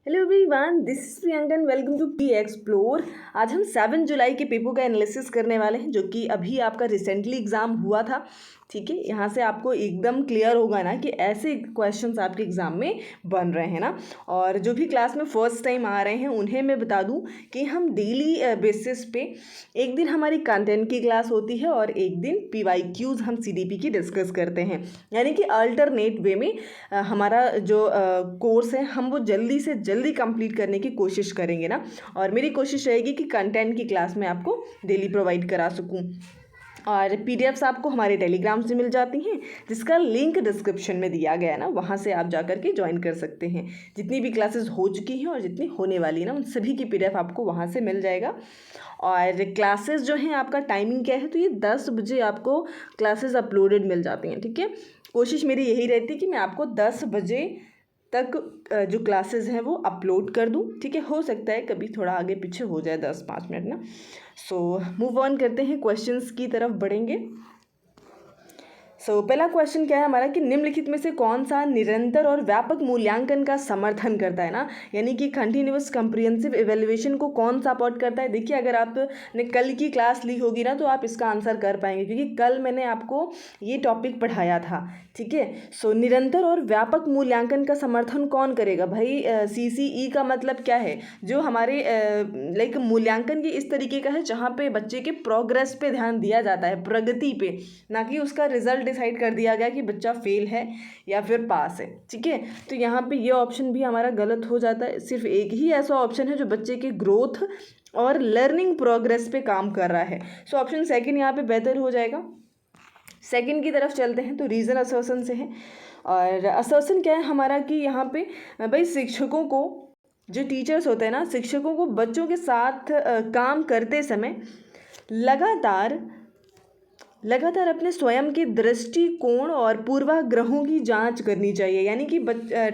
Hello everyone, this is Priyanka and welcome to P explore. आज हम 7 जुलाई के पेपर का एनालिसिस करने वाले हैं, जो कि अभी आपका रिसेंटली एग्ज़ाम हुआ था। ठीक है, यहाँ से आपको एकदम क्लियर होगा ना कि ऐसे क्वेश्चंस आपके एग्ज़ाम में बन रहे हैं ना। और जो भी क्लास में फर्स्ट टाइम आ रहे हैं उन्हें मैं बता दूँ कि हम डेली बेसिस पे एक दिन हमारी कंटेंट की क्लास होती है और एक दिन PYQs हम CDP की डिस्कस करते हैं। यानी कि अल्टरनेट वे में हमारा जो कोर्स है हम वो जल्दी से जल्दी कंप्लीट करने की कोशिश करेंगे ना। और मेरी कोशिश रहेगी कि कंटेंट की क्लास में आपको डेली प्रोवाइड करा सकूं। और PDFs आपको हमारे टेलीग्राम से मिल जाती हैं, जिसका लिंक डिस्क्रिप्शन में दिया गया है ना, वहाँ से आप जा करके ज्वाइन कर सकते हैं। जितनी भी क्लासेस हो चुकी हैं और जितनी होने वाली है ना, उन सभी की PDF आपको वहाँ से मिल जाएगा। और क्लासेस जो हैं, आपका टाइमिंग क्या है, तो ये 10 बजे आपको क्लासेस अपलोडेड मिल जाती हैं। ठीक है, कोशिश मेरी यही रहती है कि मैं आपको 10 बजे तक जो क्लासेस हैं वो अपलोड कर दूं। ठीक है, हो सकता है कभी थोड़ा आगे पीछे हो जाए 10-5 मिनट ना। सो मूव ऑन करते हैं, क्वेश्चंस की तरफ बढ़ेंगे। पहला क्वेश्चन क्या है हमारा कि निम्नलिखित में से कौन सा निरंतर और व्यापक मूल्यांकन का समर्थन करता है ना, यानी कि कंटिन्यूअस कंप्रिहेंसिव इवैल्यूएशन को कौन सपोर्ट करता है। देखिए, अगर आपने कल की क्लास ली होगी ना तो आप इसका आंसर कर पाएंगे, क्योंकि कल मैंने आपको ये टॉपिक पढ़ाया था। ठीक है, निरंतर और व्यापक मूल्यांकन का समर्थन कौन करेगा भाई। CCE का मतलब क्या है, जो हमारे लाइक मूल्यांकन की इस तरीके का है जहाँ पे बच्चे के प्रोग्रेस पे ध्यान दिया जाता है, प्रगति पे, ना कि उसका रिजल्ट डिसाइड कर दिया गया कि बच्चा फेल है या फिर पास है। ठीक है, तो यहाँ पे ये ऑप्शन भी हमारा गलत हो जाता है। सिर्फ एक ही ऐसा ऑप्शन है जो बच्चे के ग्रोथ और लर्निंग प्रोग्रेस पे काम कर रहा है। ऑप्शन सेकंड यहाँ पे बेहतर हो जाएगा। सेकंड की तरफ चलते हैं, तो रीज़न असर्शन से है। और असर्शन क्या है हमारा कि यहाँ पे भाई शिक्षकों को, जो टीचर्स होते हैं ना, शिक्षकों को बच्चों के साथ काम करते समय लगातार अपने स्वयं के दृष्टिकोण और पूर्वाग्रहों की जांच करनी चाहिए। यानी कि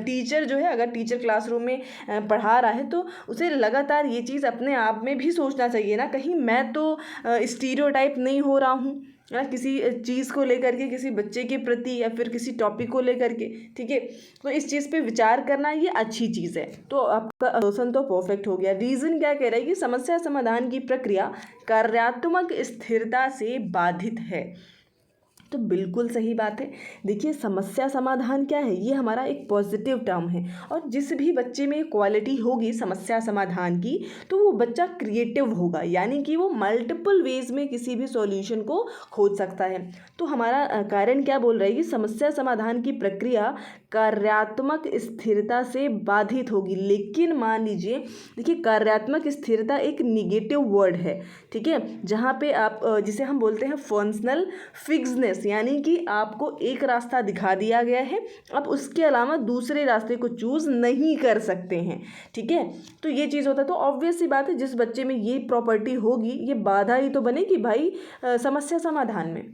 टीचर जो है, अगर टीचर क्लासरूम में पढ़ा रहा है तो उसे लगातार ये चीज़ अपने आप में भी सोचना चाहिए ना, कहीं मैं तो स्टीरियोटाइप नहीं हो रहा हूँ ना, किसी चीज़ को लेकर के, किसी बच्चे के प्रति या फिर किसी टॉपिक को लेकर के। ठीक है, तो इस चीज़ पे विचार करना ये अच्छी चीज़ है। तो आपका क्वेश्चन तो परफेक्ट हो गया। रीज़न क्या कह रहा है कि समस्या समाधान की प्रक्रिया कार्यात्मक स्थिरता से बाधित है। तो बिल्कुल सही बात है। देखिए, समस्या समाधान क्या है, ये हमारा एक पॉजिटिव टर्म है। और जिस भी बच्चे में क्वालिटी होगी समस्या समाधान की, तो वो बच्चा क्रिएटिव होगा, यानी कि वो मल्टीपल वेज में किसी भी सॉल्यूशन को खोज सकता है। तो हमारा कारण क्या बोल रहा है कि समस्या समाधान की प्रक्रिया कार्यात्मक स्थिरता से बाधित होगी। लेकिन मान लीजिए, देखिए, कार्यात्मक स्थिरता एक निगेटिव वर्ड है। ठीक है, जहाँ पे आप जिसे हम बोलते हैं फंक्शनल फिक्सनेस, यानी कि आपको एक रास्ता दिखा दिया गया है, आप उसके अलावा दूसरे रास्ते को चूज़ नहीं कर सकते हैं। ठीक है, तो ये चीज़ होता है। तो ऑब्वियस सी बात है, जिस बच्चे में ये प्रॉपर्टी होगी, ये बाधा ही तो बनेगी भाई समस्या समाधान में।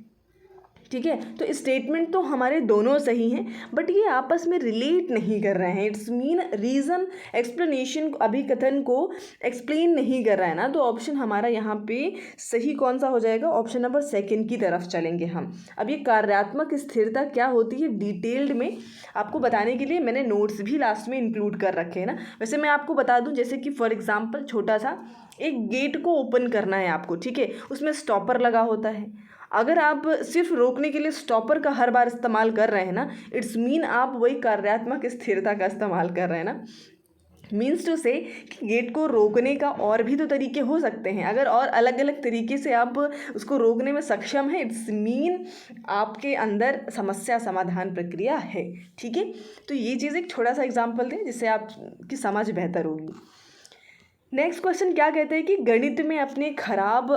ठीक है, तो स्टेटमेंट तो हमारे दोनों सही हैं, बट ये आपस में रिलेट नहीं कर रहे हैं। इट्स मीन रीज़न एक्सप्लेनेशन, अभिकथन को एक्सप्लेन नहीं कर रहा है ना। तो ऑप्शन हमारा यहाँ पे सही कौन सा हो जाएगा, ऑप्शन नंबर सेकंड की तरफ चलेंगे हम। अब ये कार्यात्मक स्थिरता क्या होती है डिटेल्ड में आपको बताने के लिए मैंने नोट्स भी लास्ट में इंक्लूड कर रखे हैं ना। वैसे मैं आपको बता दूं, जैसे कि फॉर एग्जाम्पल छोटा सा एक गेट को ओपन करना है आपको। ठीक है, उसमें स्टॉपर लगा होता है। अगर आप सिर्फ रोकने के लिए स्टॉपर का हर बार इस्तेमाल कर रहे हैं ना, इट्स मीन आप वही कार्यात्मक स्थिरता का इस्तेमाल कर रहे हैं ना। मीन्स टू से कि गेट को रोकने का और भी तो तरीके हो सकते हैं। अगर और अलग अलग तरीके से आप उसको रोकने में सक्षम हैं, इट्स मीन आपके अंदर समस्या समाधान प्रक्रिया है। ठीक है, तो ये चीज़ एक छोटा सा एग्जाम्पल दें जिससे आपकी समझ बेहतर होगी। नेक्स्ट क्वेश्चन क्या कहते हैं कि गणित में अपने खराब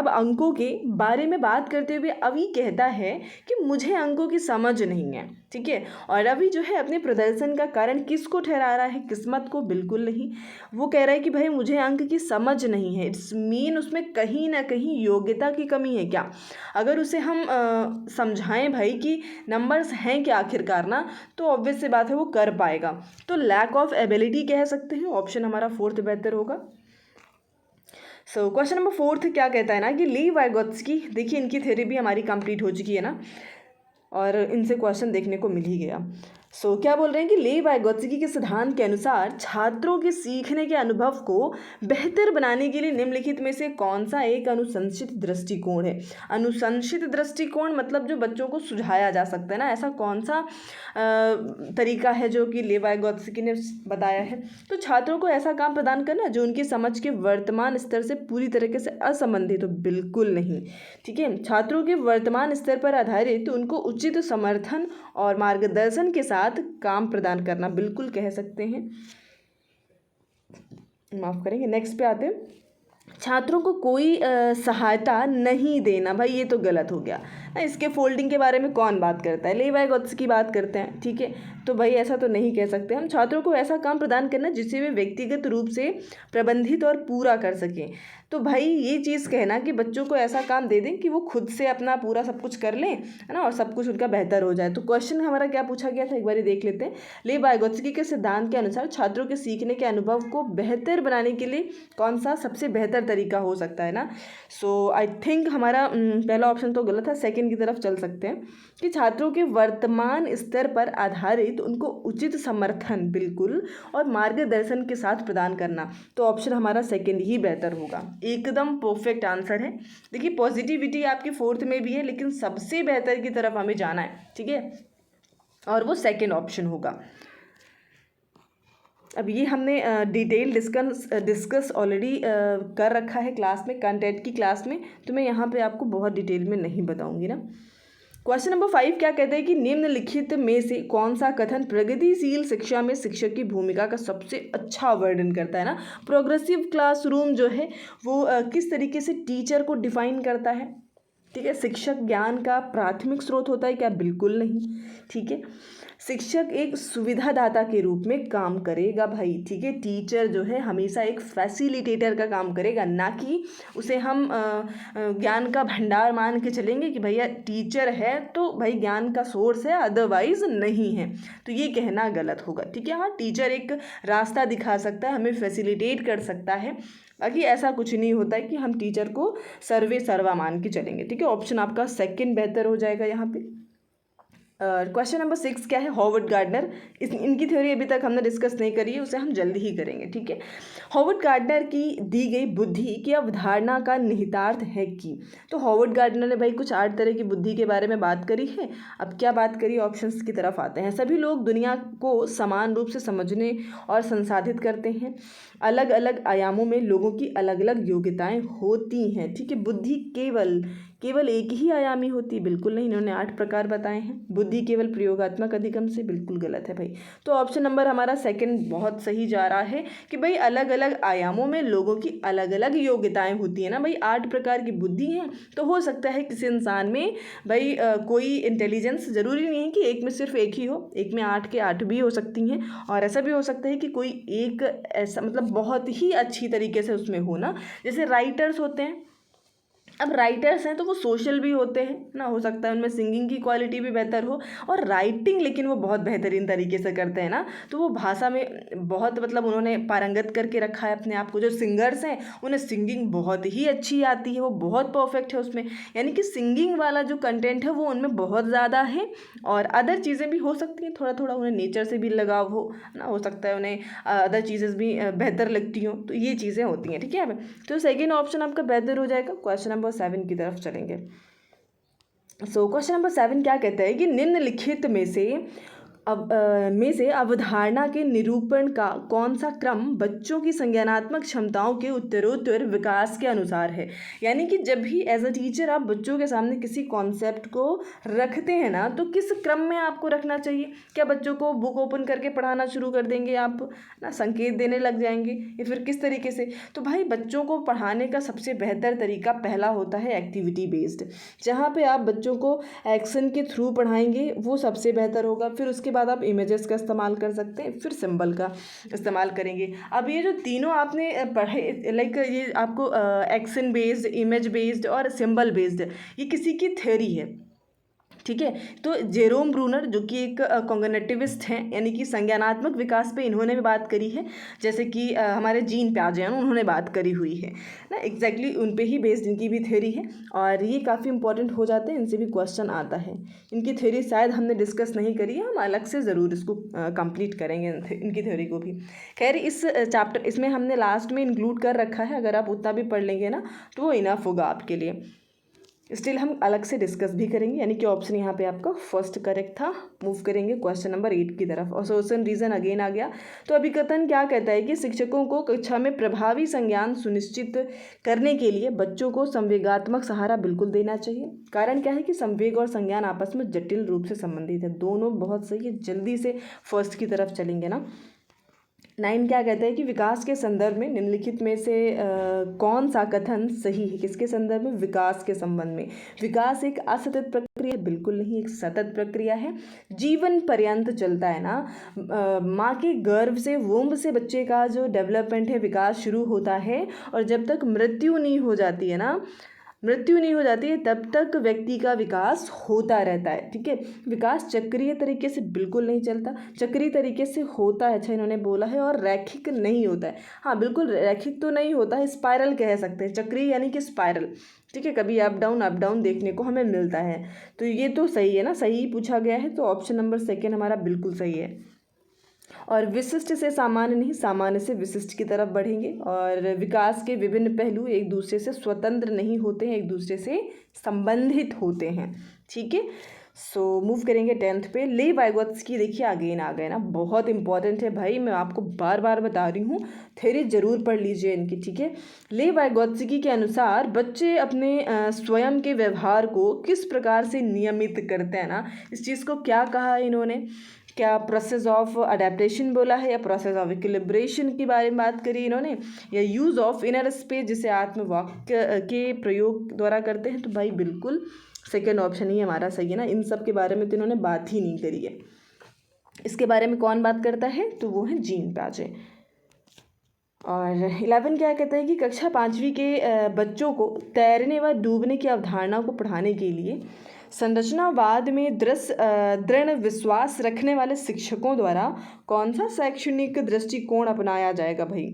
अंकों के बारे में बात करते हुए अभी कहता है कि मुझे अंकों की समझ नहीं है। ठीक है, और अभी जो है अपने प्रदर्शन का कारण किसको ठहरा रहा है, किस्मत को बिल्कुल नहीं। वो कह रहा है कि भाई मुझे अंक की समझ नहीं है। इट्स मीन उसमें कहीं ना कहीं योग्यता की कमी है क्या। अगर उसे हम समझाएं भाई कि नंबर्स हैं क्या आखिरकार ना, तो ऑब्वियस सी बात है वो कर पाएगा। तो लैक ऑफ एबिलिटी कह सकते हैं, ऑप्शन हमारा फोर्थ बेहतर होगा। क्वेश्चन नंबर फोर्थ क्या कहता है ना कि ली वाइगोत्स्की, देखिए इनकी थ्योरी भी हमारी कंप्लीट हो चुकी है ना, और इनसे क्वेश्चन देखने को मिल ही गया। क्या बोल रहे हैं कि लेव वाइगोत्स्की के सिद्धांत के अनुसार छात्रों के सीखने के अनुभव को बेहतर बनाने के लिए निम्नलिखित में से कौन सा एक अनुशंसित दृष्टिकोण है। अनुशंसित दृष्टिकोण मतलब जो बच्चों को सुझाया जा सकता है ना, ऐसा कौन सा तरीका है जो कि लेव वाइगोत्स्की ने बताया है। तो छात्रों को ऐसा काम प्रदान करना जो उनकी समझ के वर्तमान स्तर से पूरी तरीके से असंबंधित हो, बिल्कुल नहीं। ठीक है, छात्रों के वर्तमान स्तर पर आधारित उनको उचित समर्थन और मार्गदर्शन के साथ काम प्रदान करना, बिल्कुल कह सकते हैं, माफ करेंगे। नेक्स्ट पे आते हैं, छात्रों को कोई सहायता नहीं देना। भाई ये तो गलत हो गया ना, इसके फोल्डिंग के बारे में कौन बात करता है, लेव वाइगोत्स्की बात करते हैं। ठीक है, तो भाई ऐसा तो नहीं कह सकते हम। छात्रों को ऐसा काम प्रदान करना जिसे वे व्यक्तिगत रूप से प्रबंधित और पूरा कर सकें। तो भाई ये चीज़ कहना कि बच्चों को ऐसा काम दे दें कि वो खुद से अपना पूरा सब कुछ कर लें, है ना, और सब कुछ उनका बेहतर हो जाए। तो क्वेश्चन हमारा क्या पूछा गया था, एक बार देख लेते हैं। लेव वाइगोत्स्की के सिद्धांत के अनुसार छात्रों के सीखने के अनुभव को बेहतर बनाने के लिए कौन सा सबसे बेहतर तरीका हो सकता है ना। आई थिंक हमारा पहला ऑप्शन तो गलत है, सेकेंड की तरफ चल सकते हैं कि छात्रों के वर्तमान स्तर पर आधारित उनको उचित समर्थन, बिल्कुल, और मार्गदर्शन के साथ प्रदान करना। तो ऑप्शन हमारा सेकेंड ही बेहतर होगा, एकदम परफेक्ट आंसर है। देखिए पॉजिटिविटी आपकी फोर्थ में भी है, लेकिन सबसे बेहतर की तरफ हमें जाना है। ठीक है, और वो सेकेंड ऑप्शन होगा। अब ये हमने डिटेल डिस्कस ऑलरेडी कर रखा है क्लास में, कंटेंट की क्लास में, तो मैं यहाँ पे आपको बहुत डिटेल में नहीं बताऊँगी ना। क्वेश्चन नंबर 5 क्या कहते हैं कि निम्नलिखित में से कौन सा कथन प्रगतिशील शिक्षा में शिक्षक की भूमिका का सबसे अच्छा वर्णन करता है ना। प्रोग्रेसिव क्लासरूम जो है वो किस तरीके से टीचर को डिफाइन करता है। ठीक है, शिक्षक ज्ञान का प्राथमिक स्रोत होता है क्या, बिल्कुल नहीं। ठीक है, शिक्षक एक सुविधादाता के रूप में काम करेगा भाई। ठीक है, टीचर जो है हमेशा एक फैसिलिटेटर का काम करेगा, ना कि उसे हम ज्ञान का भंडार मान के चलेंगे कि भैया टीचर है तो भाई ज्ञान का सोर्स है, अदरवाइज नहीं है। तो ये कहना गलत होगा। ठीक है, हाँ टीचर एक रास्ता दिखा सकता है, हमें फैसिलिटेट कर सकता है, बाकी ऐसा कुछ नहीं होता है कि हम टीचर को सर्वे सर्वा मान के चलेंगे। ठीक है, ऑप्शन आपका सेकंड बेहतर हो जाएगा यहाँ पे। क्वेश्चन नंबर 6 क्या है, हॉवर्ड गार्डनर, इनकी थ्योरी अभी तक हमने डिस्कस नहीं करी है, उसे हम जल्दी ही करेंगे। ठीक है, हॉवर्ड गार्डनर की दी गई बुद्धि की अवधारणा का निहितार्थ है कि। तो हॉवर्ड गार्डनर ने भाई कुछ 8 तरह की बुद्धि के बारे में बात करी है। अब क्या बात करी, ऑप्शंस की तरफ आते हैं। सभी लोग दुनिया को समान रूप से समझने और संसाधित करते हैं। अलग अलग आयामों में लोगों की अलग अलग योग्यताएं होती हैं। ठीक है, बुद्धि केवल एक ही आयामी होती, बिल्कुल नहीं, इन्होंने 8 प्रकार बताए हैं। बुद्धि केवल प्रयोगात्मक अधिगम से, बिल्कुल गलत है भाई। तो ऑप्शन नंबर हमारा सेकंड बहुत सही जा रहा है कि भाई अलग अलग आयामों में लोगों की अलग अलग योग्यताएं होती है ना। भाई 8 प्रकार की बुद्धि हैं, तो हो सकता है किसी इंसान में भाई कोई इंटेलिजेंस, ज़रूरी नहीं है कि एक में सिर्फ एक ही हो, एक में 8 के 8 भी हो सकती हैं। और ऐसा भी हो सकता है कि कोई एक ऐसा मतलब बहुत ही अच्छी तरीके से उसमें हो ना, जैसे राइटर्स होते हैं। अब राइटर्स हैं तो वो सोशल भी होते हैं ना, हो सकता है उनमें सिंगिंग की क्वालिटी भी बेहतर हो, और राइटिंग लेकिन वो बहुत बेहतरीन तरीके से करते हैं ना, तो वो भाषा में बहुत मतलब उन्होंने पारंगत करके रखा है अपने आप को। जो सिंगर्स हैं उन्हें सिंगिंग बहुत ही अच्छी आती है, वो बहुत परफेक्ट है उसमें, यानी कि सिंगिंग वाला जो कंटेंट है वो उनमें बहुत ज़्यादा है। और अदर चीज़ें भी हो सकती हैं, थोड़ा थोड़ा उन्हें नेचर से भी लगाव हो ना, हो सकता है उन्हें अदर चीज़ें भी बेहतर लगती हों, तो ये चीज़ें होती हैं। ठीक है, तो सेकेंड ऑप्शन आपका बेहतर हो जाएगा। क्वेश्चन नंबर 7 की तरफ चलेंगे। क्वेश्चन नंबर 7 क्या कहता है कि निम्नलिखित में से अवधारणा के निरूपण का कौन सा क्रम बच्चों की संज्ञानात्मक क्षमताओं के उत्तरोत्तर विकास के अनुसार है। यानी कि जब भी एज अ टीचर आप बच्चों के सामने किसी कॉन्सेप्ट को रखते हैं ना, तो किस क्रम में आपको रखना चाहिए। क्या बच्चों को बुक ओपन करके पढ़ाना शुरू कर देंगे आप ना, संकेत देने लग जाएंगे, या फिर किस तरीके से। तो भाई बच्चों को पढ़ाने का सबसे बेहतर तरीका पहला होता है एक्टिविटी बेस्ड, जहाँ पे आप बच्चों को एक्शन के थ्रू पढ़ाएंगे वो सबसे बेहतर होगा। फिर उसके बाद आप इमेजेस का इस्तेमाल कर सकते हैं, फिर सिंबल का इस्तेमाल करेंगे। अब ये जो तीनों आपने पढ़े, लाइक ये आपको एक्शन बेस्ड, इमेज बेस्ड और सिंबल बेस्ड, ये किसी की थ्योरी है। ठीक है। तो जेरोम ब्रूनर जो कि एक कॉग्निटिविस्ट हैं, यानी कि संज्ञानात्मक विकास पे इन्होंने भी बात करी है, जैसे कि हमारे जीन पियाजे हैं उन्होंने बात करी हुई है ना, एग्जैक्टली उन पे ही बेस्ड इनकी भी थ्योरी है, और ये काफ़ी इंपॉर्टेंट हो जाते हैं, इनसे भी क्वेश्चन आता है। इनकी थ्योरी शायद हमने डिस्कस नहीं करी है, हम अलग से ज़रूर इसको कंप्लीट करेंगे इनकी थ्योरी को भी। खैर इस चैप्टर इसमें हमने लास्ट में इंक्लूड कर रखा है, अगर आप उतना भी पढ़ लेंगे ना तो वो इनफ होगा आपके लिए। स्टिल हम अलग से डिस्कस भी करेंगे, यानी कि ऑप्शन यहाँ पे आपका फर्स्ट करेक्ट था। मूव करेंगे क्वेश्चन नंबर 8 की तरफ। एसोसिएशन रीजन अगेन आ गया। तो अभिकथन क्या कहता है कि शिक्षकों को कक्षा में प्रभावी संज्ञान सुनिश्चित करने के लिए बच्चों को संवेगात्मक सहारा बिल्कुल देना चाहिए। कारण क्या है कि संवेग और संज्ञान आपस में जटिल रूप से संबंधित है। दोनों बहुत सही है। जल्दी से फर्स्ट की तरफ चलेंगे ना। 9 क्या कहता है कि विकास के संदर्भ में निम्नलिखित में से कौन सा कथन सही है। किसके संदर्भ में? विकास के संबंध में। विकास एक असतत प्रक्रिया? बिल्कुल नहीं, एक सतत प्रक्रिया है, जीवन पर्यंत चलता है ना। माँ के गर्भ से, वोम्ब से बच्चे का जो डेवलपमेंट है, विकास शुरू होता है, और जब तक मृत्यु नहीं हो जाती है ना, मृत्यु नहीं हो जाती है तब तक व्यक्ति का विकास होता रहता है। ठीक है। विकास चक्रीय तरीके से बिल्कुल नहीं चलता, चक्रीय तरीके से होता है, अच्छा इन्होंने बोला है, और रैखिक नहीं होता है। हाँ बिल्कुल, रैखिक तो नहीं होता है, स्पाइरल कह सकते हैं, चक्रीय यानी कि स्पाइरल। ठीक है, कभी अप डाउन देखने को हमें मिलता है। तो ये तो सही है ना, सही पूछा गया है, तो ऑप्शन नंबर 2 हमारा बिल्कुल सही है। और विशिष्ट से सामान्य नहीं, सामान्य से विशिष्ट की तरफ बढ़ेंगे। और विकास के विभिन्न पहलू एक दूसरे से स्वतंत्र नहीं होते हैं, एक दूसरे से संबंधित होते हैं। ठीक है। सो मूव करेंगे 10th पे। ले वाइगोत्स्की, देखिए अगेन आ गए ना, बहुत इंपॉर्टेंट है भाई, मैं आपको बार बार बता रही हूँ, थ्योरी जरूर पढ़ लीजिए इनकी। ठीक है। ले वाइगोत्स्की के अनुसार बच्चे अपने स्वयं के व्यवहार को किस प्रकार से नियमित करते हैं ना, इस चीज़ को क्या कहा है इन्होंने, क्या प्रोसेस ऑफ अडेप्टेशन बोला है, या प्रोसेस ऑफ इक्विलिब्रेशन के बारे में बात करी इन्होंने, या यूज़ ऑफ इनर स्पेस जिसे आत्मवाक्य के प्रयोग द्वारा करते हैं। तो भाई बिल्कुल सेकेंड ऑप्शन ही हमारा सही है ना, इन सब के बारे में तो इन्होंने बात ही नहीं करी है। इसके बारे में कौन बात करता है, तो वो है जीन पियाजे। और 11 क्या कहता है कि कक्षा 5वीं के बच्चों को तैरने व डूबने की अवधारणा को पढ़ाने के लिए संरचनावाद में दृढ़ विश्वास रखने वाले शिक्षकों द्वारा कौन सा शैक्षणिक दृष्टिकोण अपनाया जाएगा भाई।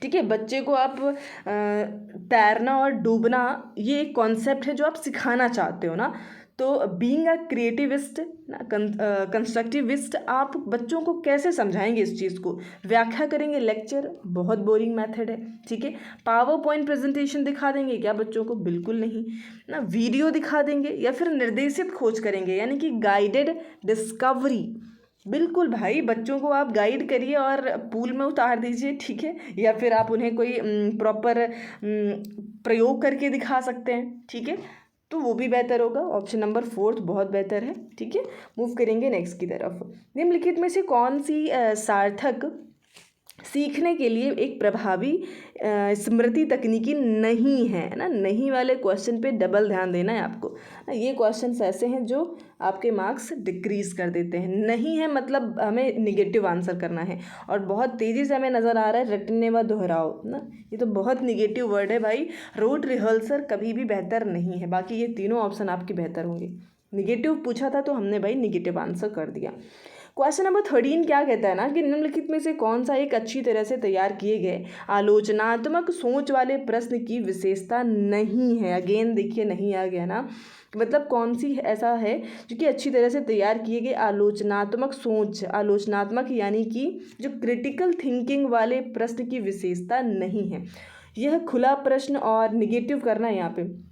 ठीक है, बच्चे को आप तैरना और डूबना, ये एक कॉन्सेप्ट है जो आप सिखाना चाहते हो ना, तो बीइंग अ क्रिएटिविस्ट ना, कंस्ट्रक्टिविस्ट, आप बच्चों को कैसे समझाएंगे इस चीज़ को, व्याख्या करेंगे, लेक्चर, बहुत बोरिंग मेथड है। ठीक है। पावर पॉइंट प्रेजेंटेशन दिखा देंगे क्या बच्चों को? बिल्कुल नहीं ना। वीडियो दिखा देंगे, या फिर निर्देशित खोज करेंगे, यानी कि गाइडेड डिस्कवरी। बिल्कुल भाई, बच्चों को आप गाइड करिए और पूल में उतार दीजिए। ठीक है। या फिर आप उन्हें कोई प्रॉपर प्रयोग करके दिखा सकते हैं। ठीक है, तो वो भी बेहतर होगा। ऑप्शन नंबर 4 बहुत बेहतर है। ठीक है। मूव करेंगे नेक्स्ट की तरफ। निम्नलिखित में से कौन सी सार्थक सीखने के लिए एक प्रभावी स्मृति तकनीकी नहीं है ना, नहीं वाले क्वेश्चन पे डबल ध्यान देना है आपको। ये क्वेश्चंस ऐसे हैं जो आपके मार्क्स डिक्रीज कर देते हैं। नहीं है मतलब हमें निगेटिव आंसर करना है, और बहुत तेज़ी से हमें नज़र आ रहा है रटने व दोहराओ ना, ये तो बहुत निगेटिव वर्ड है भाई। रोट रिहर्सल कभी भी बेहतर नहीं है। बाकी ये तीनों ऑप्शन आपके बेहतर होंगे। निगेटिव पूछा था तो हमने भाई निगेटिव आंसर कर दिया। क्वेश्चन नंबर 13 क्या कहता है ना कि निम्नलिखित में से कौन सा एक अच्छी तरह से तैयार किए गए आलोचनात्मक सोच वाले प्रश्न की विशेषता नहीं है। अगेन देखिए नहीं आ गया ना, मतलब कौन सी ऐसा है जो कि अच्छी तरह से तैयार किए गए आलोचनात्मक सोच, आलोचनात्मक यानी कि जो क्रिटिकल थिंकिंग वाले प्रश्न की विशेषता नहीं है। यह खुला प्रश्न और निगेटिव करना यहाँ पे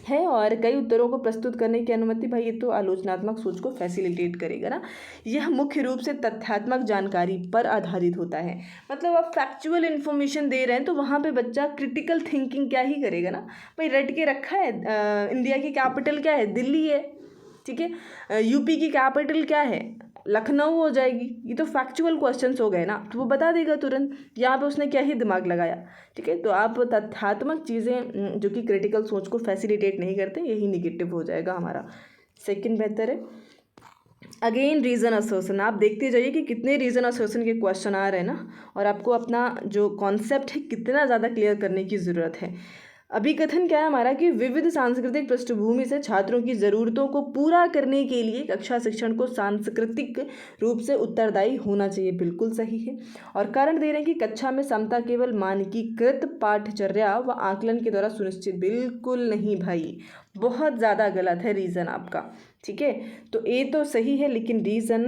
है, और कई उत्तरों को प्रस्तुत करने की अनुमति। भाई ये तो आलोचनात्मक सोच को फैसिलिटेट करेगा ना। यह मुख्य रूप से तथ्यात्मक जानकारी पर आधारित होता है, मतलब आप फैक्चुअल इन्फॉर्मेशन दे रहे हैं तो वहाँ पे बच्चा क्रिटिकल थिंकिंग क्या ही करेगा ना। भाई रट के रखा है इंडिया की कैपिटल क्या है? दिल्ली है। ठीक है। यूपी की कैपिटल क्या है? लखनऊ हो जाएगी। ये तो फैक्चुअल क्वेश्चंस हो गए ना, तो वो बता देगा तुरंत। यहाँ पे उसने क्या ही दिमाग लगाया। ठीक है। तो आप तथ्यात्मक चीज़ें जो कि क्रिटिकल सोच को फैसिलिटेट नहीं करते, यही निगेटिव हो जाएगा हमारा। सेकंड बेहतर है। अगेन रीज़न एसोसिएशन, आप देखते जाइए कि कितने रीज़न एसोसिएशन के क्वेश्चन आ रहे हैं ना, और आपको अपना जो कॉन्सेप्ट है कितना ज़्यादा क्लियर करने की ज़रूरत है। अभिकथन क्या है हमारा कि विविध सांस्कृतिक पृष्ठभूमि से छात्रों की ज़रूरतों को पूरा करने के लिए कक्षा शिक्षण को सांस्कृतिक रूप से उत्तरदायी होना चाहिए। बिल्कुल सही है। और कारण दे रहे हैं कि कक्षा में समता केवल मानकीकृत पाठचर्या व आकलन के द्वारा सुनिश्चित। बिल्कुल नहीं भाई, बहुत ज़्यादा गलत है रीज़न आपका। ठीक है, तो ए तो सही है लेकिन रीज़न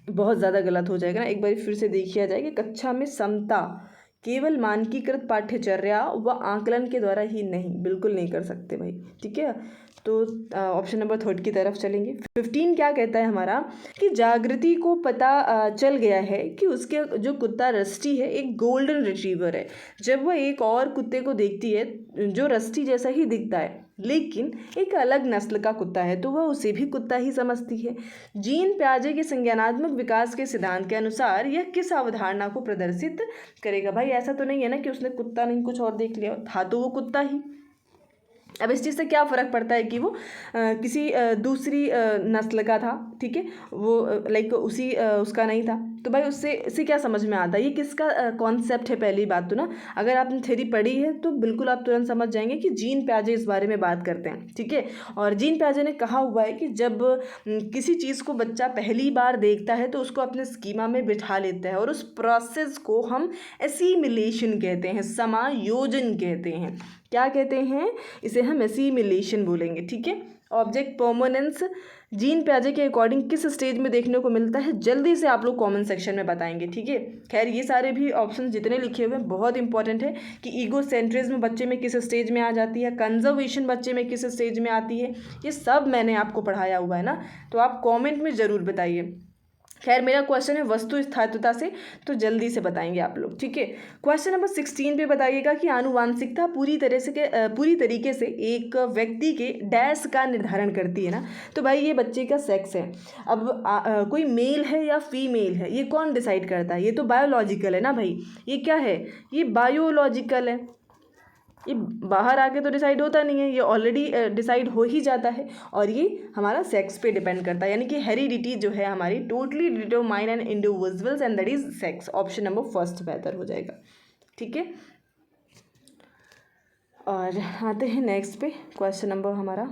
बहुत ज़्यादा गलत हो जाएगा ना। एक बार फिर से देखिए जाए कि कक्षा में समता केवल मानकीकृत पाठ्यचर्या व आकलन के द्वारा ही नहीं, बिल्कुल नहीं कर सकते भाई। ठीक है, तो ऑप्शन नंबर 3 की तरफ चलेंगे। 15 क्या कहता है हमारा कि जागृति को पता चल गया है कि उसके जो कुत्ता रस्टी है एक गोल्डन रिट्रीवर है। जब वह एक और कुत्ते को देखती है जो रस्टी जैसा ही दिखता है लेकिन एक अलग नस्ल का कुत्ता है तो वह उसे भी कुत्ता ही समझती है। जीन पियाजे के संज्ञानात्मक विकास के सिद्धांत के अनुसार यह किस अवधारणा को प्रदर्शित करेगा? भाई ऐसा तो नहीं है ना कि उसने कुत्ता नहीं कुछ और देख लिया, था तो वो कुत्ता ही। अब इस चीज़ से क्या फ़र्क पड़ता है कि वो किसी दूसरी नस्ल का था। ठीक है, वो लाइक उसी उसका नहीं था, तो भाई उससे इससे क्या समझ में आता है ये किसका कॉन्सेप्ट है? पहली बात तो ना, अगर आपने थ्योरी पढ़ी है तो बिल्कुल आप तुरंत समझ जाएंगे कि जीन पियाजे इस बारे में बात करते हैं। ठीक है, और जीन पियाजे ने कहा हुआ है कि जब किसी चीज़ को बच्चा पहली बार देखता है तो उसको अपने स्कीमा में बिठा लेता है और उस प्रोसेस को हम एसिमिलेशन कहते हैं, समायोजन कहते हैं। क्या कहते हैं? इसे हम एसिमिलेशन बोलेंगे। ठीक है, ऑब्जेक्ट परमानेंस जीन पियाजे के अकॉर्डिंग किस स्टेज में देखने को मिलता है? जल्दी से आप लोग कमेंट सेक्शन में बताएंगे। ठीक है, खैर ये सारे भी ऑप्शन जितने लिखे हुए हैं बहुत इंपॉर्टेंट है कि ईगो सेंट्रिज्म बच्चे में किस स्टेज में आ जाती है, कंजर्वेशन बच्चे में किस स्टेज में आती है, ये सब मैंने आपको पढ़ाया हुआ है ना, तो आप कॉमेंट में ज़रूर बताइए। खैर मेरा क्वेश्चन है वस्तु स्थायित्वता से, तो जल्दी से बताएंगे आप लोग। ठीक है, क्वेश्चन नंबर 16 पे बताइएगा कि आनुवांशिकता पूरी तरीके से एक व्यक्ति के डैश का निर्धारण करती है ना। तो भाई ये बच्चे का सेक्स है, अब कोई मेल है या फीमेल है ये कौन डिसाइड करता है? ये तो बायोलॉजिकल है ना भाई। ये क्या है? ये बायोलॉजिकल है, ये बाहर आके तो डिसाइड होता नहीं है, ये ऑलरेडी डिसाइड हो ही जाता है और ये हमारा सेक्स पे डिपेंड करता है। यानी कि हेरिडिटी जो है हमारी totally determine an individuals and that is sex. Option number 1 बेहतर हो जाएगा। ठीक है, और आते हैं नेक्स्ट पे। क्वेश्चन नंबर हमारा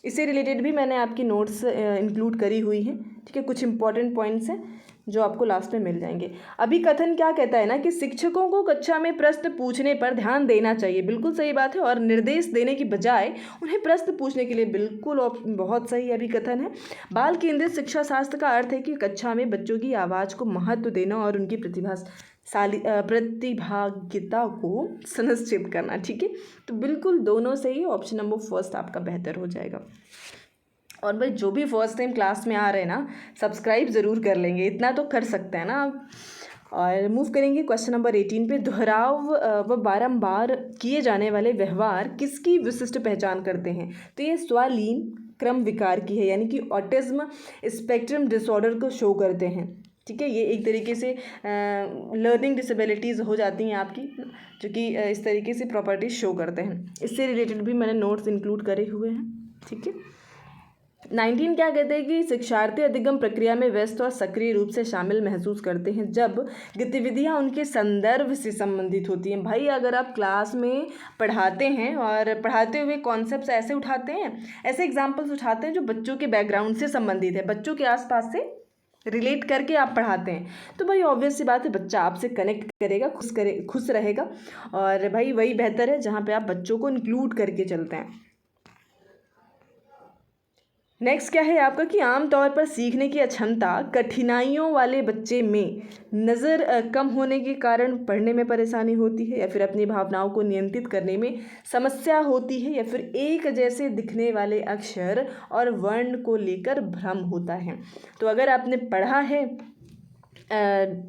इससे रिलेटेड भी मैंने आपकी नोट्स इंक्लूड करी हुई हैं। ठीक है, कुछ इंपॉर्टेंट पॉइंट्स हैं जो आपको लास्ट में मिल जाएंगे। अभिकथन क्या कहता है ना कि शिक्षकों को कक्षा में प्रश्न पूछने पर ध्यान देना चाहिए। बिल्कुल सही बात है, और निर्देश देने की बजाय उन्हें प्रश्न पूछने के लिए, बिल्कुल बहुत सही अभिकथन है। बाल केंद्रित शिक्षा शास्त्र का अर्थ है कि कक्षा में बच्चों की आवाज़ को महत्व देना और उनकी प्रतिभागिता को सुनिश्चित करना। ठीक है, तो बिल्कुल दोनों सही, ऑप्शन नंबर 1 आपका बेहतर हो जाएगा। और भाई जो भी फर्स्ट टाइम क्लास में आ रहे हैं ना, सब्सक्राइब ज़रूर कर लेंगे, इतना तो कर सकते हैं ना आप। और मूव करेंगे क्वेश्चन नंबर 18 पे। दोहराव व बारंबार किए जाने वाले व्यवहार किसकी विशिष्ट पहचान करते हैं? तो ये स्वालीन क्रम विकार की है, यानी कि ऑटिज्म स्पेक्ट्रम डिसऑर्डर को शो करते हैं। ठीक है, ये एक तरीके से लर्निंग डिसेबिलिटीज़ हो जाती हैं आपकी, जो कि इस तरीके से प्रॉपर्टीज शो करते हैं। इससे रिलेटेड भी मैंने नोट्स इंक्लूड करे हुए हैं। ठीक है, 19 क्या कहते हैं कि शिक्षार्थी अधिगम प्रक्रिया में व्यस्त और सक्रिय रूप से शामिल महसूस करते हैं जब गतिविधियां उनके संदर्भ से संबंधित होती हैं। भाई अगर आप क्लास में पढ़ाते हैं और पढ़ाते हुए कॉन्सेप्ट्स ऐसे उठाते हैं, ऐसे एग्जाम्पल्स उठाते हैं जो बच्चों के बैकग्राउंड से संबंधित है, बच्चों के आसपास से रिलेट करके आप पढ़ाते हैं, तो भाई ऑब्वियस सी बात है बच्चा आपसे कनेक्ट करेगा, खुश रहेगा। और भाई वही बेहतर है जहाँ पे आप बच्चों को इंक्लूड करके चलते हैं। नेक्स्ट क्या है आपका कि आमतौर पर सीखने की अक्षमता कठिनाइयों वाले बच्चे में नज़र कम होने के कारण पढ़ने में परेशानी होती है, या फिर अपनी भावनाओं को नियंत्रित करने में समस्या होती है, या फिर एक जैसे दिखने वाले अक्षर और वर्ण को लेकर भ्रम होता है। तो अगर आपने पढ़ा है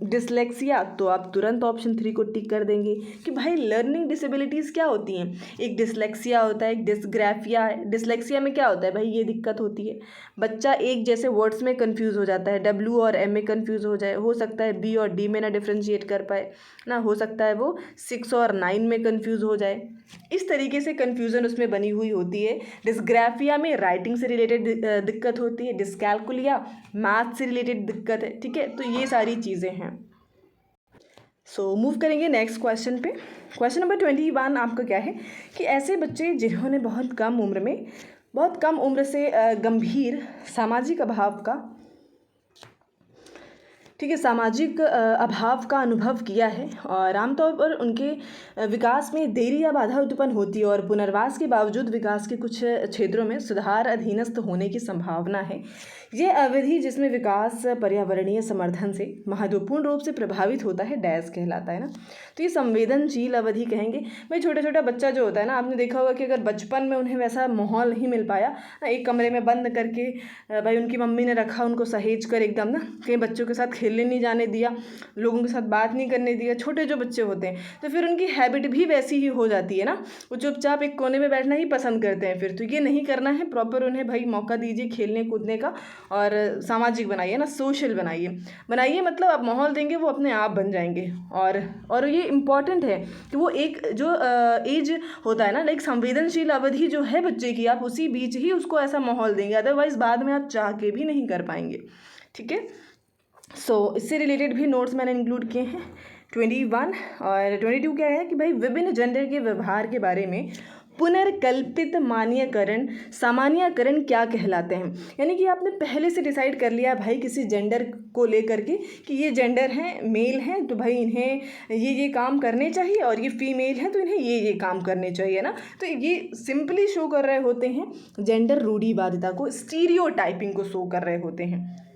डिसलेक्सिया तो आप तुरंत ऑप्शन 3 को टिक कर देंगे कि भाई लर्निंग डिसेबिलिटीज़ क्या होती हैं। एक डिसलेक्सिया होता है, एक डिसग्राफिया है। डिसलेक्सिया में क्या होता है भाई, ये दिक्कत होती है, बच्चा एक जैसे वर्ड्स में कंफ्यूज हो जाता है, W और M में कंफ्यूज हो जाए, हो सकता है B और D में ना डिफ्रेंशिएट कर पाए ना, हो सकता है वो 6 और 9 में कंफ्यूज हो जाए। इस तरीके से कंफ्यूजन उसमें बनी हुई होती है। डिसग्राफिया में राइटिंग से रिलेटेड दिक्कत होती है, डिसकैलकुलिया मैथ से रिलेटेड दिक्कत है। ठीक है, तो ये सारी चीज़ें हैं। सो मूव करेंगे नेक्स्ट क्वेश्चन पे। क्वेश्चन नंबर 21 आपका क्या है कि ऐसे बच्चे जिन्होंने बहुत कम उम्र से गंभीर सामाजिक अभाव का अभाव का अनुभव किया है और आमतौर पर उनके विकास में देरी या बाधा उत्पन्न होती है और पुनर्वास के बावजूद विकास के कुछ क्षेत्रों में सुधार अधीनस्थ होने की संभावना है। यह अवधि जिसमें विकास पर्यावरणीय समर्थन से महत्वपूर्ण रूप से प्रभावित होता है डैश कहलाता है ना। तो ये संवेदनशील अवधि कहेंगे। भाई छोटा बच्चा जो होता है ना, आपने देखा होगा कि अगर बचपन में उन्हें वैसा माहौल नहीं मिल पाया, एक कमरे में बंद करके भाई उनकी मम्मी ने रखा, उनको सहेज कर एकदम ना, कहीं बच्चों के साथ खेलने नहीं जाने दिया, लोगों के साथ बात नहीं करने दिया, छोटे जो बच्चे होते हैं तो फिर उनकी हैबिट भी वैसी ही हो जाती है ना, वो चुपचाप एक कोने में बैठना ही पसंद करते हैं। फिर तो ये नहीं करना है, प्रॉपर उन्हें भाई मौका दीजिए खेलने कूदने का और सामाजिक बनाइए ना, सोशल बनाइए मतलब आप माहौल देंगे वो अपने आप बन जाएंगे। और ये इम्पॉर्टेंट है कि वो एक जो एज होता है ना, लाइक संवेदनशील अवधि जो है बच्चे की, आप उसी बीच ही उसको ऐसा माहौल देंगे, अदरवाइज बाद में आप चाह के भी नहीं कर पाएंगे। ठीक है, सो इससे रिलेटेड भी नोट्स मैंने इंक्लूड किए हैं 21 और 22 क्या है कि भाई विभिन्न जेंडर के व्यवहार के बारे में पुनर्कल्पित सामान्यकरण क्या कहलाते हैं। यानी कि आपने पहले से डिसाइड कर लिया भाई किसी जेंडर को लेकर के कि ये जेंडर हैं, मेल हैं तो भाई इन्हें ये काम करने चाहिए और ये फीमेल हैं तो इन्हें ये काम करने चाहिए ना। तो ये सिंपली शो कर रहे होते हैं जेंडर रूढ़िवादिता को, स्टीरियोटाइपिंग को शो कर रहे होते हैं।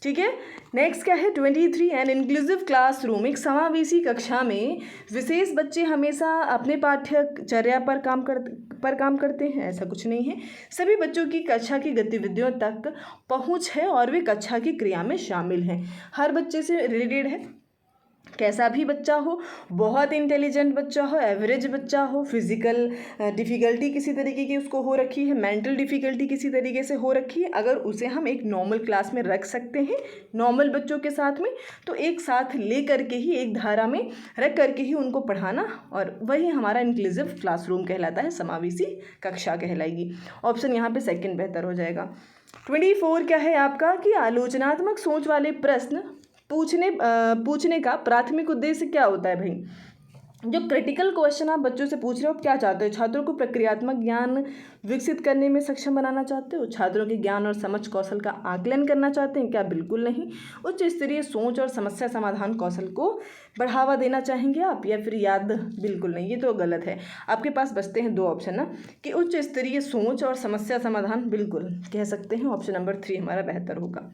ठीक है, नेक्स्ट क्या है 23 एन इंक्लूसिव क्लासरूम। एक समावेशी कक्षा में विशेष बच्चे हमेशा अपने पाठ्यचर्या पर काम करते हैं, ऐसा कुछ नहीं है। सभी बच्चों की कक्षा की गतिविधियों तक पहुंच है और वे कक्षा की क्रिया में शामिल हैं। हर बच्चे से रिलेटेड है, कैसा भी बच्चा हो, बहुत इंटेलिजेंट बच्चा हो, एवरेज बच्चा हो, फिजिकल डिफ़िकल्टी किसी तरीके की उसको हो रखी है, मेंटल डिफ़िकल्टी किसी तरीके से हो रखी है, अगर उसे हम एक नॉर्मल क्लास में रख सकते हैं नॉर्मल बच्चों के साथ में, तो एक साथ ले करके ही एक धारा में रख करके ही उनको पढ़ाना, और वही हमारा इंक्लूसिव क्लासरूम कहलाता है, समावेशी कक्षा कहलाएगी। ऑप्शन यहाँ पे सेकंड बेहतर हो जाएगा। 24 क्या है आपका कि आलोचनात्मक सोच वाले प्रश्न पूछने का प्राथमिक उद्देश्य क्या होता है। भाई जो क्रिटिकल क्वेश्चन आप बच्चों से पूछ रहे हो, क्या चाहते हो, छात्रों को प्रक्रियात्मक ज्ञान विकसित करने में सक्षम बनाना चाहते हो, छात्रों के ज्ञान और समझ कौशल का आकलन करना चाहते हैं क्या, बिल्कुल नहीं। उच्च स्तरीय सोच और समस्या समाधान कौशल को बढ़ावा देना चाहेंगे आप, या फिर याद, बिल्कुल नहीं, ये तो गलत है। आपके पास बचते हैं 2 ऑप्शन ना, कि उच्च स्तरीय सोच और समस्या समाधान, बिल्कुल कह सकते हैं ऑप्शन नंबर 3 हमारा बेहतर होगा।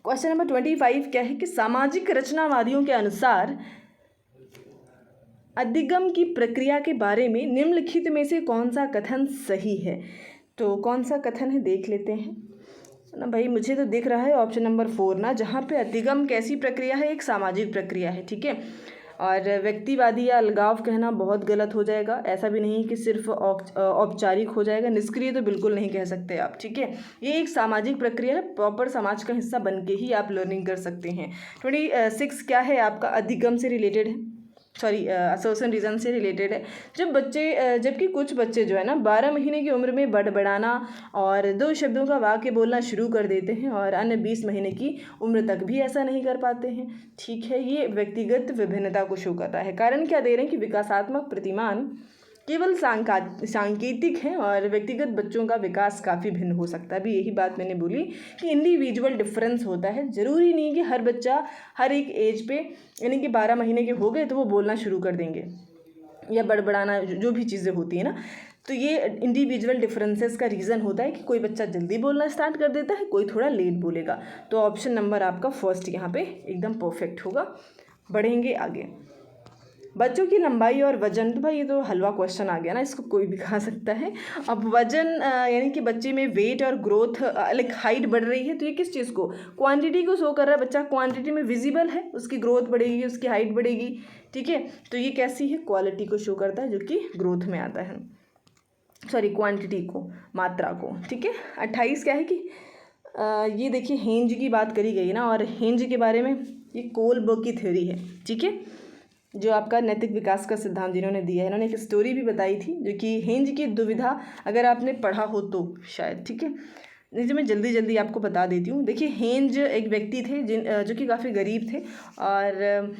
क्वेश्चन नंबर 25 क्या है कि सामाजिक रचनावादियों के अनुसार अधिगम की प्रक्रिया के बारे में निम्नलिखित में से कौन सा कथन सही है। तो कौन सा कथन है देख लेते हैं ना भाई। मुझे तो दिख रहा है ऑप्शन नंबर 4 ना, जहाँ पे अधिगम कैसी प्रक्रिया है, एक सामाजिक प्रक्रिया है। ठीक है, और व्यक्तिवादी या अलगाव कहना बहुत गलत हो जाएगा। ऐसा भी नहीं कि सिर्फ औपचारिक हो जाएगा, निष्क्रिय तो बिल्कुल नहीं कह सकते आप। ठीक है, ये एक सामाजिक प्रक्रिया है, प्रॉपर समाज का हिस्सा बन के ही आप लर्निंग कर सकते हैं। 26 क्या है आपका, अधिगम से रिलेटेड है, असोसिएशन रीजन से रिलेटेड है। जबकि कुछ बच्चे जो है ना 12 महीने की उम्र में बड़बड़ाना और 2 शब्दों का वाक्य बोलना शुरू कर देते हैं, और अन्य 20 महीने की उम्र तक भी ऐसा नहीं कर पाते हैं। ठीक है, ये व्यक्तिगत विभिन्नता को शो करता है। कारण क्या दे रहे हैं कि विकासात्मक प्रतिमान केवल सांकेतिक हैं और व्यक्तिगत बच्चों का विकास काफ़ी भिन्न हो सकता है। अभी यही बात मैंने बोली कि इंडिविजुअल डिफरेंस होता है, ज़रूरी नहीं कि हर बच्चा हर एक एज पे, यानी कि 12 महीने के हो गए तो वो बोलना शुरू कर देंगे या बड़बड़ाना, जो भी चीज़ें होती है ना। तो ये इंडिविजुअल डिफरेंसेस का रीज़न होता है कि कोई बच्चा जल्दी बोलना स्टार्ट कर देता है, कोई थोड़ा लेट बोलेगा। तो ऑप्शन नंबर आपका फर्स्ट यहाँ पे एकदम परफेक्ट होगा। बढ़ेंगे आगे, बच्चों की लंबाई और वजन। तो भाई ये तो हलवा क्वेश्चन आ गया ना, इसको कोई भी खा सकता है। अब वजन यानी कि बच्चे में वेट और ग्रोथ, लाइक हाइट बढ़ रही है, तो ये किस चीज़ को, क्वांटिटी को शो कर रहा है। बच्चा क्वांटिटी में विजिबल है, उसकी ग्रोथ बढ़ेगी, उसकी हाइट बढ़ेगी। ठीक है, तो ये कैसी है, क्वालिटी को शो करता है, जो कि ग्रोथ में आता है, सॉरी क्वांटिटी को, मात्रा को। ठीक है, 28 क्या है कि ये देखिए हेंज की बात करी गई ना, और हेंज के बारे में ये कोलबर्ग की थ्योरी है। ठीक है, जो आपका नैतिक विकास का सिद्धांत जिन्होंने दिया है, इन्होंने एक स्टोरी भी बताई थी, जो कि हेंज की दुविधा, अगर आपने पढ़ा हो तो शायद। ठीक है, नहीं तो मैं जल्दी जल्दी आपको बता देती हूँ। देखिए, हेंज एक व्यक्ति थे जो कि काफ़ी गरीब थे और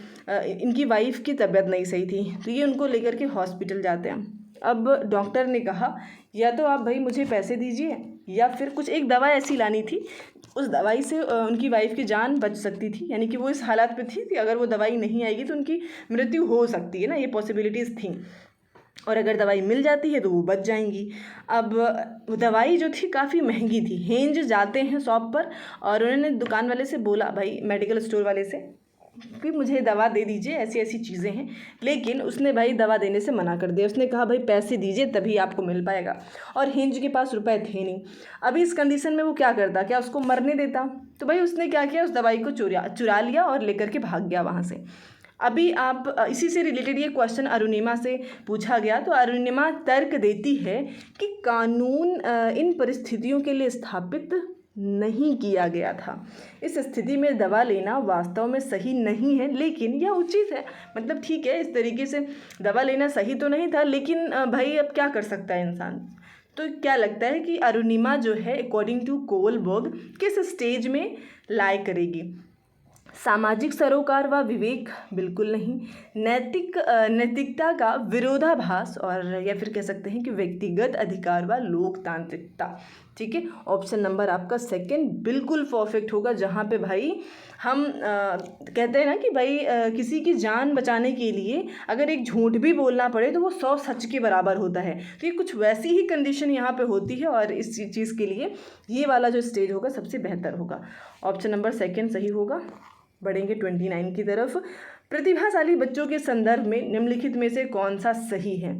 इनकी वाइफ की तबीयत नहीं सही थी, तो ये उनको लेकर के हॉस्पिटल जाते हैं। अब डॉक्टर ने कहा या तो आप भाई मुझे पैसे दीजिए या फिर कुछ एक दवा ऐसी लानी थी, उस दवाई से उनकी वाइफ की जान बच सकती थी, यानी कि वो इस हालात में थी कि अगर वो दवाई नहीं आएगी तो उनकी मृत्यु हो सकती है ना, ये पॉसिबिलिटीज़ थी, और अगर दवाई मिल जाती है तो वो बच जाएंगी। अब वो दवाई जो थी काफ़ी महंगी थी। हेंज जाते हैं शॉप पर और उन्होंने दुकान वाले से बोला, भाई मेडिकल स्टोर वाले से, कि मुझे दवा दे दीजिए, ऐसी ऐसी चीज़ें हैं। लेकिन उसने भाई दवा देने से मना कर दिया। उसने कहा भाई पैसे दीजिए तभी आपको मिल पाएगा, और हेंज के पास रुपए थे नहीं। अभी इस कंडीशन में वो क्या करता, क्या उसको मरने देता? तो भाई उसने क्या किया, उस दवाई को चुरा लिया और लेकर के भाग गया वहाँ से। अभी आप इसी से रिलेटेड ये क्वेश्चन अरुणिमा से पूछा गया, तो अरुणिमा तर्क देती है कि कानून इन परिस्थितियों के लिए स्थापित नहीं किया गया था। इस स्थिति में दवा लेना वास्तव में सही नहीं है, लेकिन यह उचित है। मतलब ठीक है, इस तरीके से दवा लेना सही तो नहीं था, लेकिन भाई अब क्या कर सकता है इंसान। तो क्या लगता है कि अरुणिमा जो है अकॉर्डिंग टू कोलबर्ग किस स्टेज में लाई करेगी? सामाजिक सरोकार व विवेक, बिल्कुल नहीं। नैतिकता का विरोधाभास, और या फिर कह सकते हैं कि व्यक्तिगत अधिकार व लोकतांत्रिकता। ठीक है, ऑप्शन नंबर आपका सेकंड बिल्कुल परफेक्ट होगा, जहाँ पे भाई हम कहते हैं ना कि भाई किसी की जान बचाने के लिए अगर एक झूठ भी बोलना पड़े तो वो 100 सच के बराबर होता है। तो ये कुछ वैसी ही कंडीशन यहाँ पे होती है, और इस चीज़ के लिए ये वाला जो स्टेज होगा सबसे बेहतर होगा। ऑप्शन नंबर सेकंड सही होगा। बढ़ेंगे 29 की तरफ। प्रतिभाशाली बच्चों के संदर्भ में निम्नलिखित में से कौन सा सही है?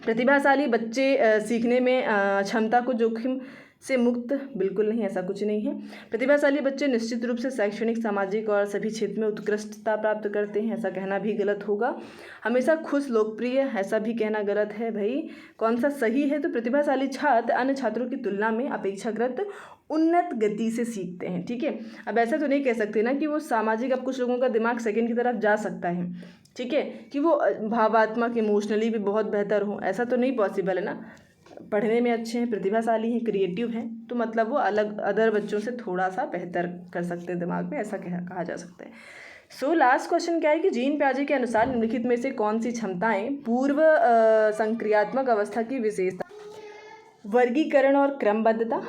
प्रतिभाशाली बच्चे सीखने में क्षमता को जोखिम से मुक्त, बिल्कुल नहीं, ऐसा कुछ नहीं है। प्रतिभाशाली बच्चे निश्चित रूप से शैक्षणिक, सामाजिक और सभी क्षेत्र में उत्कृष्टता प्राप्त करते हैं, ऐसा कहना भी गलत होगा। हमेशा खुश, लोकप्रिय, ऐसा भी कहना गलत है। भाई कौन सा सही है? तो प्रतिभाशाली छात्र अन्य छात्रों की तुलना में अपेक्षाकृत उन्नत गति से सीखते हैं। ठीक है, अब ऐसा तो नहीं कह सकते ना कि वो सामाजिक, अब कुछ लोगों का दिमाग सेकंड की तरफ जा सकता है, ठीक है, कि वो भावात्मक, इमोशनली भी बहुत बेहतर हो, ऐसा तो नहीं पॉसिबल है ना। पढ़ने में अच्छे हैं, प्रतिभाशाली हैं, क्रिएटिव हैं, तो मतलब वो अलग अदर बच्चों से थोड़ा सा बेहतर कर सकते हैं दिमाग में, ऐसा कहा जा सकता है। सो लास्ट क्वेश्चन क्या है कि जीन पियाजे के अनुसार निम्नलिखित में से कौन सी क्षमताएं पूर्व संक्रियात्मक अवस्था की विशेषता? वर्गीकरण और क्रमबद्धता,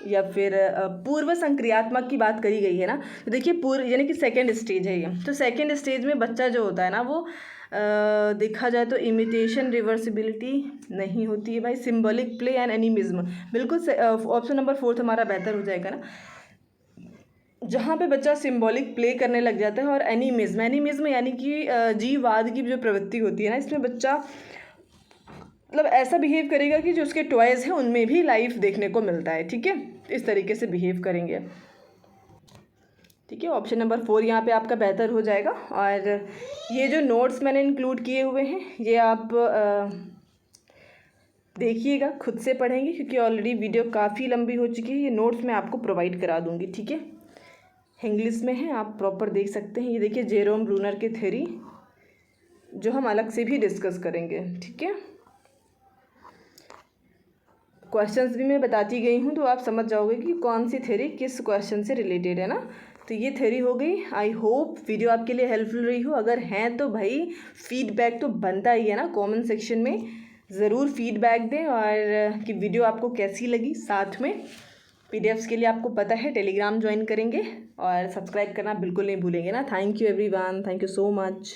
या फिर पूर्व संक्रियात्मक की बात करी गई है ना। तो देखिए पूर्व यानी कि सेकेंड स्टेज है ये। तो सेकेंड स्टेज में बच्चा जो होता है ना, वो देखा जाए तो इमिटेशन, रिवर्सिबिलिटी नहीं होती है भाई। सिंबॉलिक प्ले एंड एनिमिज्म, बिल्कुल ऑप्शन नंबर 4 हमारा बेहतर हो जाएगा ना, जहाँ पे बच्चा सिंबॉलिक प्ले करने लग जाता है। और एनिमिज्म यानी कि जीववाद की जो प्रवृत्ति होती है ना, इसमें बच्चा मतलब ऐसा बिहेव करेगा कि जो उसके टॉयज़ हैं उनमें भी लाइफ देखने को मिलता है। ठीक है, इस तरीके से बिहेव करेंगे। ठीक है, ऑप्शन नंबर 4 यहाँ पे आपका बेहतर हो जाएगा। और ये जो नोट्स मैंने इंक्लूड किए हुए हैं, ये आप देखिएगा, खुद से पढ़ेंगे, क्योंकि ऑलरेडी वीडियो काफ़ी लंबी हो चुकी है। ये नोट्स मैं आपको प्रोवाइड करा दूँगी। ठीक है, इंग्लिश में है, आप प्रॉपर देख सकते हैं। ये देखिए जेरोम ब्रूनर की थ्योरी, जो हम अलग से भी डिस्कस करेंगे। ठीक है, क्वेश्चंस भी मैं बताती गई हूँ, तो आप समझ जाओगे कि कौन सी थ्योरी किस क्वेश्चन से रिलेटेड है ना। तो ये थ्योरी हो गई। आई होप वीडियो आपके लिए हेल्पफुल रही हो। अगर हैं तो भाई फीडबैक तो बनता ही है ना, कमेंट सेक्शन में ज़रूर फीडबैक दें, और कि वीडियो आपको कैसी लगी। साथ में पीडीएफ्स के लिए आपको पता है टेलीग्राम ज्वाइन करेंगे, और सब्सक्राइब करना बिल्कुल नहीं भूलेंगे ना। Thank you everyone, thank you so much.